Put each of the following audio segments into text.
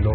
9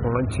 5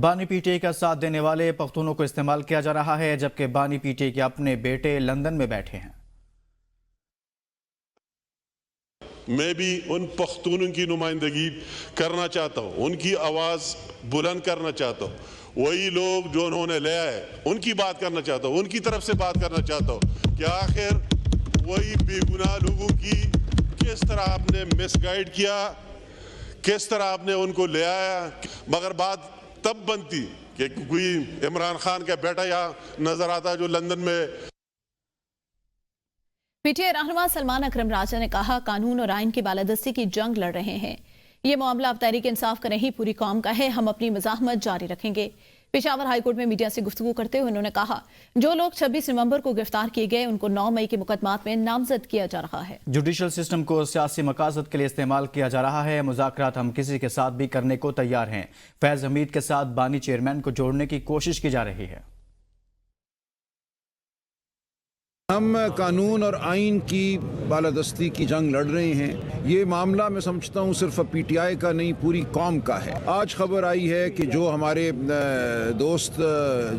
بانی P T I کا ساتھ دینے والے پختونوں کو استعمال کیا جا رہا ہے، جبکہ بانی پی ٹی آئی کے اپنے بیٹے لندن میں بیٹھے ہیں۔ میں بھی ان پختونوں کی نمائندگی کرنا چاہتا ہوں، ان کی آواز بلند کرنا چاہتا ہوں، وہی لوگ جو انہوں نے لیا ہے ان کی بات کرنا چاہتا ہوں، ان کی طرف سے بات کرنا چاہتا ہوں کہ آخر وہی بے گناہ لوگوں کی کس طرح آپ نے مس گائیڈ کیا، کس طرح آپ نے ان کو لے آیا، مگر بات تب بنتی کہ کوئی عمران خان کا بیٹا یہاں نظر آتا جو لندن میں۔ پی ٹی آئی رہنما سلمان اکرم راجہ نے کہا قانون اور آئین کی بالادستی کی جنگ لڑ رہے ہیں، یہ معاملہ اب تحریک انصاف کا نہیں پوری قوم کا ہے، ہم اپنی مزاحمت جاری رکھیں گے۔ پشاور ہائی کورٹ میں میڈیا سے گفتگو کرتے ہوئے انہوں نے کہا جو لوگ 26 نومبر کو گرفتار کیے گئے ان کو 9 مئی کے مقدمات میں نامزد کیا جا رہا ہے۔ جوڈیشل سسٹم کو سیاسی مقاصد کے لیے استعمال کیا جا رہا ہے، مذاکرات ہم کسی کے ساتھ بھی کرنے کو تیار ہیں۔ فیض حمید کے ساتھ بانی چیئرمین کو جوڑنے کی کوشش کی جا رہی ہے۔ ہم قانون اور آئین کی بالادستی کی جنگ لڑ رہے ہیں، یہ معاملہ میں سمجھتا ہوں صرف پی ٹی آئی کا نہیں پوری قوم کا ہے۔ آج خبر آئی ہے کہ جو ہمارے دوست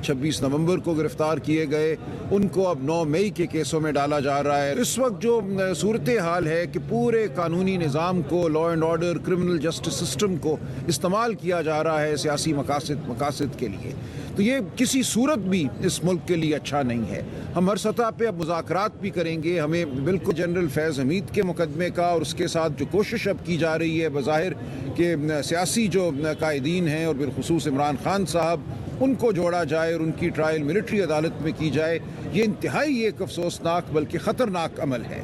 26 نومبر کو گرفتار کیے گئے ان کو اب 9 مئی کے کیسوں میں ڈالا جا رہا ہے۔ اس وقت جو صورتحال ہے کہ پورے قانونی نظام کو، law and order, criminal justice system کو استعمال کیا جا رہا ہے سیاسی مقاصد کے لیے، تو یہ کسی صورت بھی اس ملک کے لیے اچھا نہیں ہے۔ ہم ہر سطح پہ اب مذاکرات بھی کریں گے، ہمیں بالکل جنرل فیض حمید کے مقدمے کا اور اس کے ساتھ جو کوشش اب کی جا رہی ہے بظاہر کہ سیاسی جو قائدین ہیں اور بالخصوص عمران خان صاحب ان کو جوڑا جائے اور ان کی ٹرائل ملٹری عدالت میں کی جائے، یہ انتہائی ایک افسوسناک بلکہ خطرناک عمل ہے۔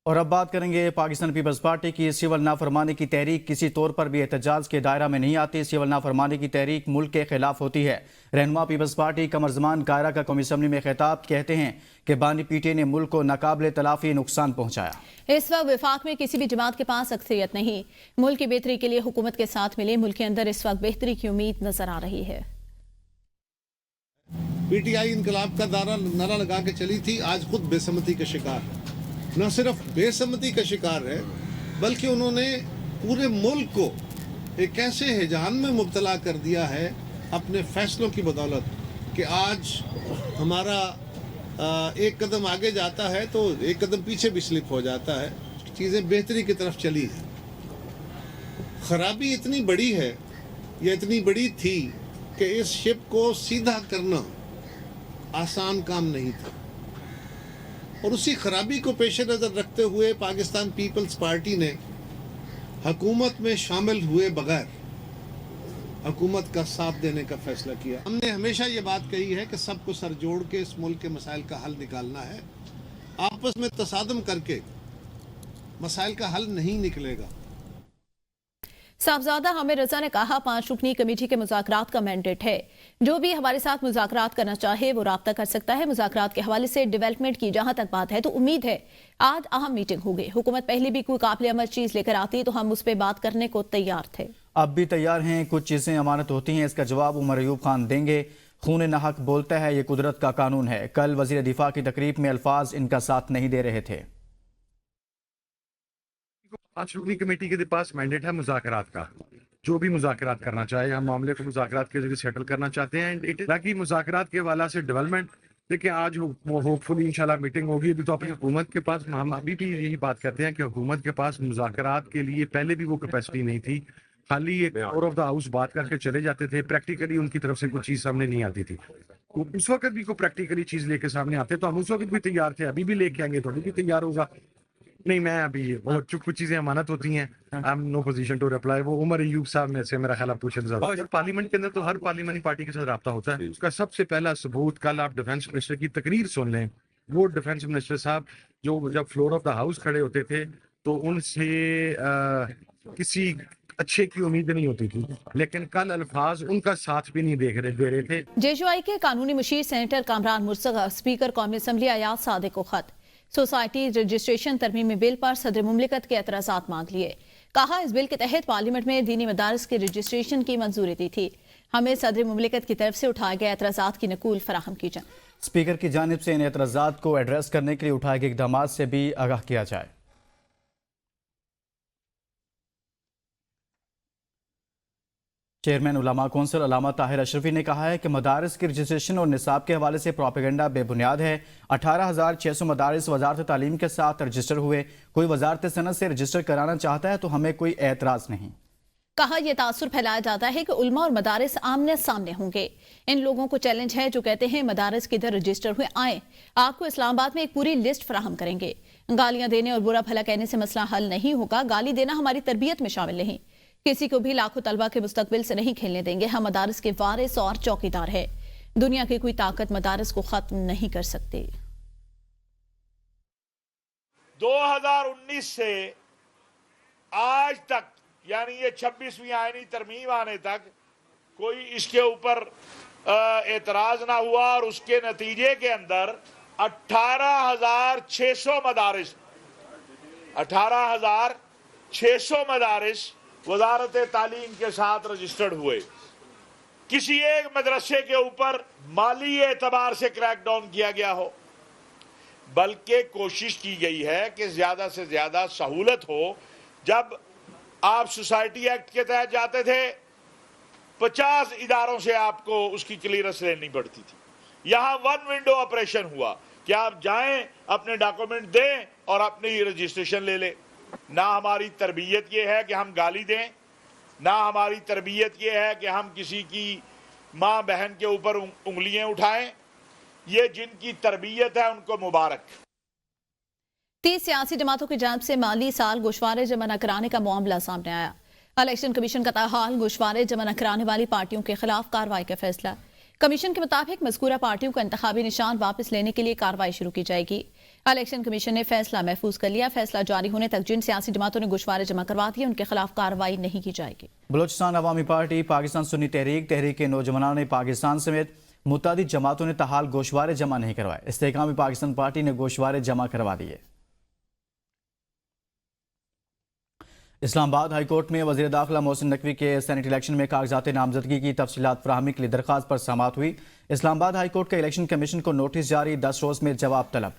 اور اب بات کریں گے پاکستان پیپلز پارٹی کی۔ سول نافرمانی کی تحریک کسی طور پر بھی احتجاج کے دائرہ میں نہیں آتی۔ سول نافرمانی کی تحریک ملک کے خلاف ہوتی ہے۔ رہنما پیپلز پارٹی قمر زمان قاہرہ کا قومی اسمبلی میں خطاب کہتے ہیں کہ بانی پی ٹی آئی نے ملک کو ناقابل تلافی نقصان پہنچایا۔ اس وقت وفاق میں کسی بھی جماعت کے پاس اکثریت نہیں، ملک کی بہتری کے لیے حکومت کے ساتھ ملے، ملک کے اندر اس وقت بہتری کی امید نظر آ رہی ہے۔ پی ٹی آئی انقلاب کا نعرہ لگا کے چلی تھی، آج خود بے سمتی کا شکار ہے۔ نہ صرف بے سمتی کا شکار ہے بلکہ انہوں نے پورے ملک کو ایک ایسے ہیجان میں مبتلا کر دیا ہے اپنے فیصلوں کی بدولت کہ آج ہمارا ایک قدم آگے جاتا ہے تو ایک قدم پیچھے بھی سلپ ہو جاتا ہے، چیزیں بہتری کی طرف چلی ہیں۔ خرابی اتنی بڑی ہے یا اتنی بڑی تھی کہ اس شپ کو سیدھا کرنا آسان کام نہیں تھا، اور اسی خرابی کو پیش نظر رکھتے ہوئے پاکستان پیپلز پارٹی نے حکومت میں شامل ہوئے بغیر حکومت کا ساتھ دینے کا فیصلہ کیا۔ ہم نے ہمیشہ یہ بات کہی ہے کہ سب کو سر جوڑ کے اس ملک کے مسائل کا حل نکالنا ہے، آپس میں تصادم کر کے مسائل کا حل نہیں نکلے گا۔ صاحبزادہ حامد رضا نے کہا 5 رکنی کمیٹی کے مذاکرات کا مینڈیٹ ہے، جو بھی ہمارے ساتھ مذاکرات کرنا چاہے وہ رابطہ کر سکتا ہے۔ مذاکرات کے حوالے سے ڈیولپمنٹ کی جہاں تک بات ہے تو امید ہے آج اہم میٹنگ ہوگی، حکومت پہلے بھی کوئی قابل عمل چیز لے کر آتی تو ہم اس پہ بات کرنے کو تیار تھے، اب بھی تیار ہیں۔ کچھ چیزیں امانت ہوتی ہیں، اس کا جواب عمر ایوب خان دیں گے۔ خون ناحق بولتا ہے، یہ قدرت کا قانون ہے۔ کل وزیر دفاع کی تقریب میں الفاظ ان کا ساتھ نہیں دے رہے تھے۔ 5 رکنی کمیٹی کے پاس مینڈیٹ ہے مذاکرات کا، جو بھی مذاکرات کرنا چاہے، ہم معاملے کو مذاکرات کے ذریعے سیٹل کرنا چاہتے ہیں، تاکہ مذاکرات کے حوالے سے ڈیولپمنٹ دیکھیں آج ہوپ فلی انشاءاللہ میٹنگ ہوگی۔ ابھی تو اپنی حکومت کے پاس، ہم ابھی بھی یہی بات کرتے ہیں کہ حکومت کے پاس مذاکرات کے لیے پہلے بھی وہ کیپیسٹی نہیں تھی، خالی ایک فلور آف دا ہاؤس بات کر کے چلے جاتے تھے، پریکٹیکلی ان کی طرف سے کوئی چیز سامنے نہیں آتی تھی۔ اس وقت بھی کوئی پریکٹیکلی چیز لے کے سامنے آتے تو ہم اس وقت بھی تیار تھے، ابھی بھی لے کے آئیں گے تو ابھی بھی تیار ہوگا۔ نہیں، میں ابھی کچھ چیزیں امانت ہوتی ہیں، I am no position to reply. وہ عمر ایوب صاحب میں سے میرا خیال آپ پوچھیں زیادہ۔ پارلیمنٹ کے اندر تو ہر پارلیمنٹ پارٹی کے ساتھ رابطہ ہوتا ہے، اس کا سب سے پہلا ثبوت کل آپ ڈیفینس منسٹر کی تقریر سن لیں۔ وہ ڈیفینس منسٹر صاحب جو جب فلور آف دا ہاؤس کھڑے ہوتے تھے تو ان سے کسی اچھے کی امید نہیں ہوتی تھی، لیکن کل الفاظ ان کا ساتھ بھی نہیں دے رہے تھے۔ JUI کے قانونی مشیر سینیٹر کامران مرتضی اسپیکر قومی اسمبلی ایاز صادق کو خط، سوسائٹی رجسٹریشن ترمیمی بل پر صدر مملکت کے اعتراضات مانگ لیے، کہا اس بل کے تحت پارلیمنٹ میں دینی مدارس کے رجسٹریشن کی منظوری دی تھی، ہمیں صدر مملکت کی طرف سے اٹھائے گئے اعتراضات کی نقول فراہم کی جائے۔ اسپیکر کی جانب سے ان اعتراضات کو ایڈریس کرنے کے لیے اٹھائے گئے اقدامات سے بھی آگاہ کیا جائے۔ چیئرمین علماء کونسل علامہ طاہر اشرفی نے کہا ہے کہ مدارس کی رجسٹریشن اور نصاب کے حوالے سے پروپیگنڈا بے بنیاد ہے۔ 18,600 مدارس وزارت تعلیم کے ساتھ رجسٹر ہوئے۔ کوئی وزارت صنعت سے رجسٹر کرانا چاہتا ہے تو ہمیں کوئی اعتراض نہیں۔ کہا یہ تاثر پھیلایا جاتا ہے کہ علماء اور مدارس آمنے سامنے ہوں گے۔ ان لوگوں کو چیلنج ہے جو کہتے ہیں مدارس کدھر رجسٹر ہوئے، آئیں آپ کو اسلام آباد میں ایک پوری لسٹ فراہم کریں گے۔ گالیاں دینے اور برا بھلا کہنے سے مسئلہ حل نہیں ہوگا۔ گالی دینا ہماری تربیت میں شامل نہیں۔ کسی کو بھی لاکھوں طلبہ کے مستقبل سے نہیں کھیلنے دیں گے۔ ہم مدارس کے وارث اور چوکیدار ہیں۔ دنیا کی کوئی طاقت مدارس کو ختم نہیں کر سکتی۔ 2019 سے آج تک، یعنی یہ 26ویں آئینی ترمیم آنے تک کوئی اس کے اوپر اعتراض نہ ہوا، اور اس کے نتیجے کے اندر 18,600 مدارس وزارت تعلیم کے ساتھ رجسٹرڈ ہوئے۔ کسی ایک مدرسے کے اوپر مالی اعتبار سے کریک ڈاؤن کیا گیا ہو، بلکہ کوشش کی گئی ہے کہ زیادہ سے زیادہ سہولت ہو۔ جب آپ سوسائٹی ایکٹ کے تحت جاتے تھے 50 اداروں سے آپ کو اس کی کلیئرنس لینی پڑتی تھی۔ یہاں ون ونڈو آپریشن ہوا کہ آپ جائیں، اپنے ڈاکومنٹ دیں اور اپنی رجسٹریشن لے لیں۔ نہ ہماری تربیت یہ ہے کہ ہم گالی دیں، نہ ہماری تربیت یہ ہے کہ ہم کسی کی ماں بہن کے اوپر انگلیاں اٹھائیں۔ یہ جن کی تربیت ہے ان کو مبارک۔ 30 سیاسی جماعتوں کی جانب سے مالی سال گوشوارے جمع نہ کرانے کا معاملہ سامنے آیا۔ الیکشن کمیشن کا تاحال گوشوارے جمع نہ کرانے والی پارٹیوں کے خلاف کارروائی کا فیصلہ۔ کمیشن کے مطابق مذکورہ پارٹیوں کا انتخابی نشان واپس لینے کے لیے کارروائی شروع کی جائے گی۔ الیکشن کمیشن نے فیصلہ محفوظ کر لیا۔ فیصلہ جاری ہونے تک جن سیاسی جماعتوں نے گوشوارے جمع کروا دیے ان کے خلاف کارروائی نہیں کی جائے گی۔ بلوچستان عوامی پارٹی، پاکستان سنی تحریک، تحریک نوجوانوں نے پاکستان سمیت متعدد جماعتوں نے تاحال گوشوارے جمع نہیں کروائے۔ استحکامی پاکستان پارٹی نے گوشوارے جمع کروا دیے۔ اسلام آباد ہائی کورٹ میں وزیر داخلہ محسن نقوی کے سینیٹ الیکشن میں کاغذات نامزدگی کی تفصیلات فراہمی کے لیے درخواست پر سماعت ہوئی۔ اسلام آباد ہائی کورٹ کا الیکشن کمیشن کو نوٹس جاری، 10 روز میں جواب طلب۔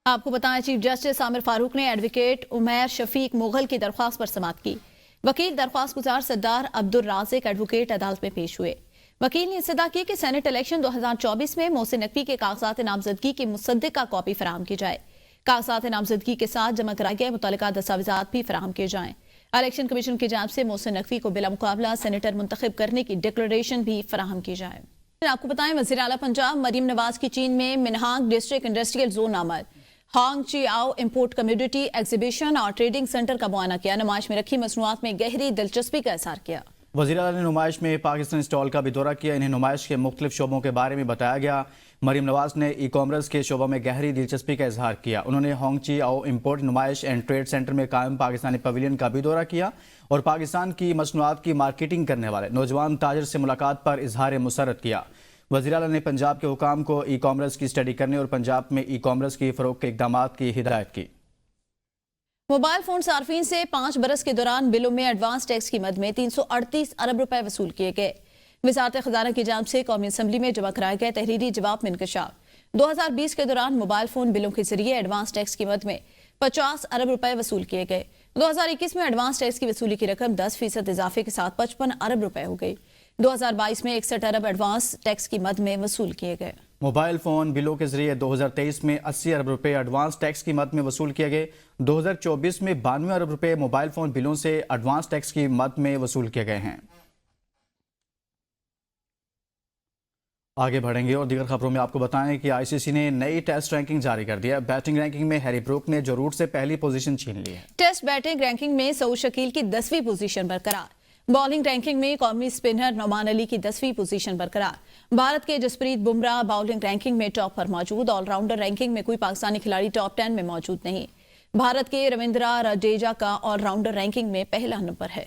آپ کو بتائیں چیف جسٹس عامر فاروق نے ایڈوکیٹ عمیر شفیق مغل کی درخواست پر سماعت کی۔ وکیل درخواست گزار سردار عبدالرازق ایڈوکیٹ عدالت میں پیش ہوئے۔ وکیل نے استدعا کی کہ سینیٹ الیکشن 2024 میں محسن نقوی کے کاغذات نامزدگی کی مصدقہ کاپی فراہم کی جائے۔ کاغذات نامزدگی کے ساتھ جمع کرائے گئے متعلقہ دستاویزات بھی فراہم کیے جائیں۔ الیکشن کمیشن کی جانب سے محسن نقوی کو بلا مقابلہ سینیٹر منتخب کرنے کی ڈکلریشن بھی فراہم کی جائے۔ آپ کو بتائیں وزیر اعلیٰ پنجاب مریم نواز کی چین میں منہانگ ڈسٹرکٹ انڈسٹریل زون آمد، ہانگ چی آؤ امپورٹ کمیڈیٹی ایگزیبیشن اور ٹریڈنگ سینٹر کا معائنہ کیا۔ نمائش میں رکھی مصنوعات میں گہری دلچسپی کا اظہار کیا۔ وزیر اعلیٰ نے نمائش میں پاکستان اسٹال کا بھی دورہ کیا۔ انہیں نمائش کے مختلف شعبوں کے بارے میں بتایا گیا۔ مریم نواز نے ای کامرس کے شعبہ میں گہری دلچسپی کا اظہار کیا۔ انہوں نے ہانگ چی آؤ امپورٹ نمائش اینڈ ٹریڈ سینٹر میں قائم پاکستانی پویلین کا بھی دورہ کیا اور پاکستان کی مصنوعات کی مارکیٹنگ کرنے والے نوجوان تاجر سے ملاقات پر اظہار مسرت کیا۔ وزیر اعلیٰ نے پنجاب کے حکام کو ای کامرس کی اسٹڈی کرنے اور پنجاب میں ای کامرس کی فروغ کے اقدامات کی ہدایت کی۔ موبائل فون صارفین سے 5 برس کے دوران بلوں میں ایڈوانس ٹیکس کی مد میں 338 ارب روپے وصول کیے گئے۔ وزارت خزانہ کی جانب سے قومی اسمبلی میں جمع کرائے گئے تحریری جواب میں انکشاف۔ 2020 کے دوران موبائل فون بلوں کے ذریعے ایڈوانس ٹیکس کی مد میں 50 ارب روپے وصول کیے گئے۔ 2021 میں ایڈوانس ٹیکس کی وصولی کی رقم 10% اضافے کے ساتھ 55 ارب روپے ہو گئی۔ 2022 میں 61 ارب ایڈوانس ٹیکس کی مد میں وصول کیے گئے۔ موبائل فون بلوں کے ذریعے 2023 میں 80 ارب روپے ایڈوانس ٹیکس کی مد میں وصول کیے گئے۔ 2024 میں 92 ارب روپے موبائل فون بلوں سے ایڈوانس ٹیکس کی مد میں وصول کیے گئے ہیں۔ آگے بڑھیں گے اور دیگر خبروں میں آپ کو بتائیں کہ آئی سی سی نے نئی ٹیسٹ رینکنگ جاری کر دیا۔ بیٹنگ رینکنگ میں ہیری بروک نے جو روٹ سے پہلی پوزیشن چھین لی ہے۔ ٹیسٹ بیٹنگ رینکنگ میں سعود شکیل کی 10ویں پوزیشن برقرار۔ بالنگ رینکنگ میں قومی اسپنر نعمان علی کی 10ویں پوزیشن برقرار۔ بھارت کے جسپریت بمراہ بالنگ رینکنگ میں ٹاپ پر موجود۔ آل راؤنڈر رینکنگ میں کوئی پاکستانی کھلاڑی ٹاپ 10 میں موجود نہیں۔ بھارت کے رویندرا جڈیجا کا آل راؤنڈر رینکنگ میں پہلا نمبر ہے۔